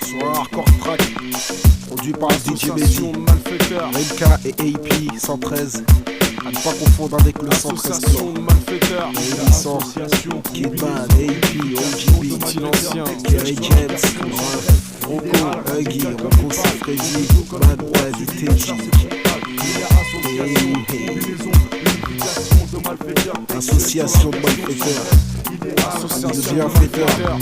sur un hardcore track produit par DJ Mehdi, Rimka et AP 113. À ne pas confondre avec le 113 Association de malfaiteurs, association Kidman, AP, OGB, Kerry James, Rocco, Huggy, Rocco Safredi, Mad Wad, Teddy. Association de malfaiteurs, de bienfaiteurs,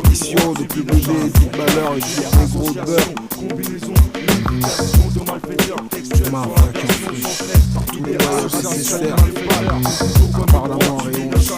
mission de publier du malheur et du gros beurre. Par tous les moyens nécessaires, apparemment réunissent.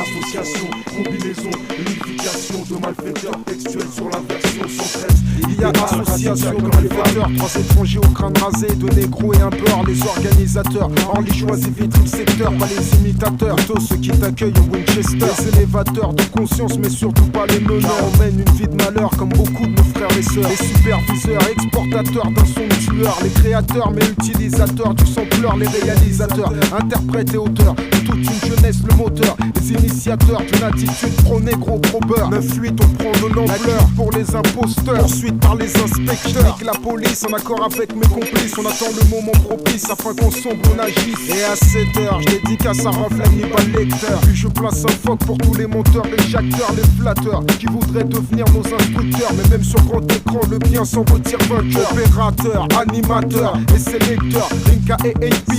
Association, combinaison, unification de malfaiteurs textuels sur la version 113. Il y a association de malfaiteurs, 3 étrangers au crâne rasé, 2 négros et un beurre, les organisateurs. Orly choisit vitre le secteur, pas les imitateurs. Plutôt ceux qui t'accueillent au Winchester. Les élévateurs de conscience, mais surtout pas les meneurs. On mène une vie de malheur comme beaucoup de nos frères et sœurs. Les superviseurs, exportateurs d'un son tueur. Les créateurs, mais utilisateurs du sampleur. Les réalisateurs, interprètes et auteurs de toute une jeunesse, le moteur. Les initiateurs d'une attitude pro-négro, pro-beurre. 9-8, on prend de l'ampleur pour les imposteurs. Ensuite par les inspecteurs. Nique la police en accord avec mes complices. On attend le moment propice afin qu'on sombre, on agisse. Et à 7h, je dédicace à Rafle Hannibal Lecter. Puis je place un phoque pour tous les monteurs, les jacteurs, les flatteurs qui voudraient devenir nos instructeurs. Mais même sur grand écran, le bien s'en retire vainqueur. Opérateur, animateur et sélecteur. Rimka et AP,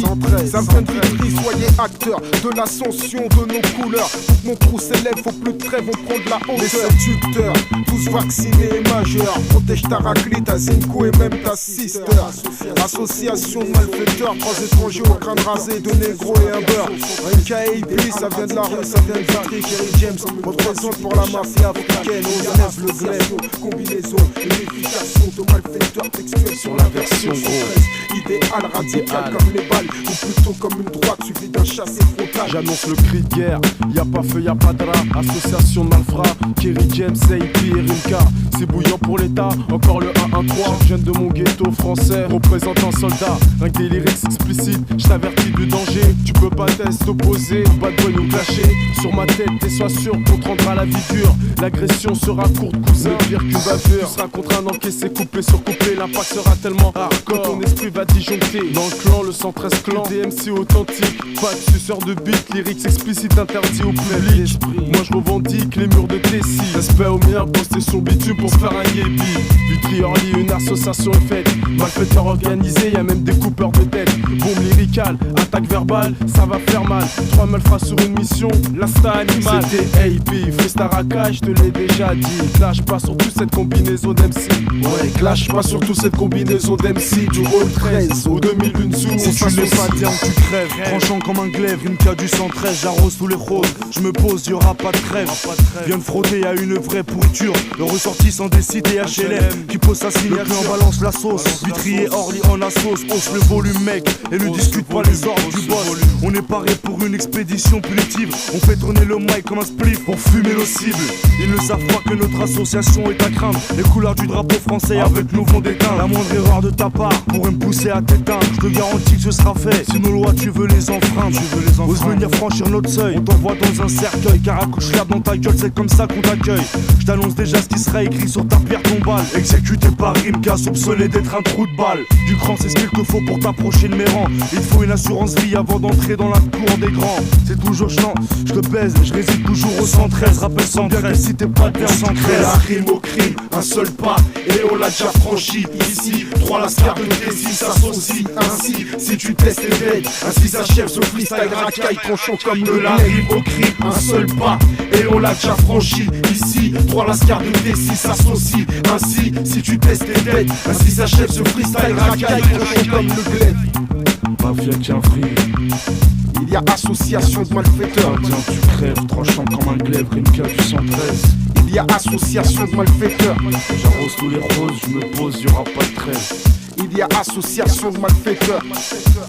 ça vient de Vitry, soyez acteurs de l'ascension de nos couleurs. Pour que mon crew s'élève, faut plus de trêve, on prend de la hauteur. Les séducteurs, tous vaccinés et majeurs. Protège ta raclite, ta zinco et même ta sister. Association de malfaiteurs, 3 étrangers au crâne rasé, 2 négros et un beurre. Rimka et AP, ça vient de la rue, ça vient de Vitry. Kerry James représente pour la mafia africaine. On lève le glaive, combinaison, unification de malfaiteurs textuels sur la version 113. Idéal radical comme les balles, ou plutôt comme une droite suivie d'un chassé frontal. J'annonce le cri de guerre, y'a pas feu, y'a pas de rat. Association de malfrats, Kerry James, AP et Rimka. C'est bouillant pour l'état, encore le 1-1-3. Jeune de mon ghetto français, représentant soldat. Rien que des lyrics explicites, j't'avertis du danger. Tu peux pas t'opposer, bad boy nous clasher. Sur ma tête, et sois sûr qu'on te rendra la vie dure. L'agression sera courte, cousin, pire qu'une bavure. Tu seras contraint d'encaisser coupé sur coupé. L'impact sera tellement hardcore que ton esprit va disjoncter. Dans le clan, le 113 clan, DMC authentique. Pas de suceur de beat, lyrics explicites interdits au public. Moi je revendique les murs de Tessie. Respect aux meilleurs, poster son bitume pour se faire un yébi. Vitry Orly, une association est faite. Malfaiteurs organisés, y'a même des coupeurs de tête. Bombe lyricale, attaque verbale, ça va faire mal. 3 malfrats sur une mission, l'insta animal. C'était AP, freestyle racaille, je te l'ai déjà dit. Clash pas sur toute cette combinaison d'MC. ouais, clash pas sur toute cette combinaison d'MC. Du Hall 13 au 2001 sous. Si tu laisses pas dire que tu crèves, tranchant comme un glaive, Rimka du 113, j'arrose tous les roses. Je me pose, y'aura pas de trêve. Viens de frotter à une vraie pourriture. Le ressortissant des cités HLM qui pose sa signature. Le clan balance la sauce, Vitry et Orly en la sauce. Hausse le volume mec et ne discute pas les ordres du boss. On est paré pour une expédition punitive. On fait tourner le mic comme un spliff pour fumer nos cibles. Ils ne savent pas que notre association est à craindre. Les couleurs du drapeau français avec nous vont déteindre. La moindre erreur de ta part pourrait me pousser à t'éteindre. Je te garantis que ce sera fait. Si nos lois tu veux les enfreindre, ose venir franchir notre seuil. On t'envoie dans un cercueil, car accouche-la dans ta gueule, c'est comme ça qu'on t'accueille. Je t'annonce déjà ce qui sera écrit sur ta pierre tombale. Exécuté par Rimka, soupçonné d'être un trou de balle. Du cran, c'est ce qu'il te faut pour t'approcher de mes rangs. Il te faut une assurance vie avant d'entrer dans la cour des grands. C'est toujours chiant, je te baise, je réside toujours au 113. Rappelle 113, si t'es pas de 113. La rime au crime, un seul pas, et on l'a déjà franchi. Ici, 3 lascars de Tessie s'associent ainsi. Si tu testes tes dettes, ainsi s'achève ce freestyle racaille tranchant comme le la rime au crime, un seul pas, et on l'a déjà franchi. Ici, 3 lascars de Tessie s'associent ainsi. Si tu testes tes dettes, ainsi s'achève ce freestyle racaille tranchant comme le glaive. Mafia tient free. Il y a association de malfaiteurs. Tiens, tu crèves, tranchant comme un glaive, Rimka du 113. Il y a association de malfaiteurs. J'arrose tous les roses, je me pose, y'aura pas de trêve. Il y a association de malfaiteurs.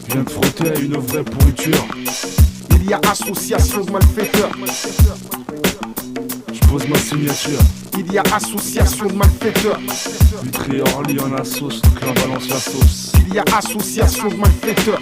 Je viens de frotter à une vraie pourriture. Il y a association de malfaiteurs. Je pose ma signature. Il y a association de malfaiteurs. Vitry Orly en la sauce, le clan balance la sauce. Il y a association de malfaiteurs.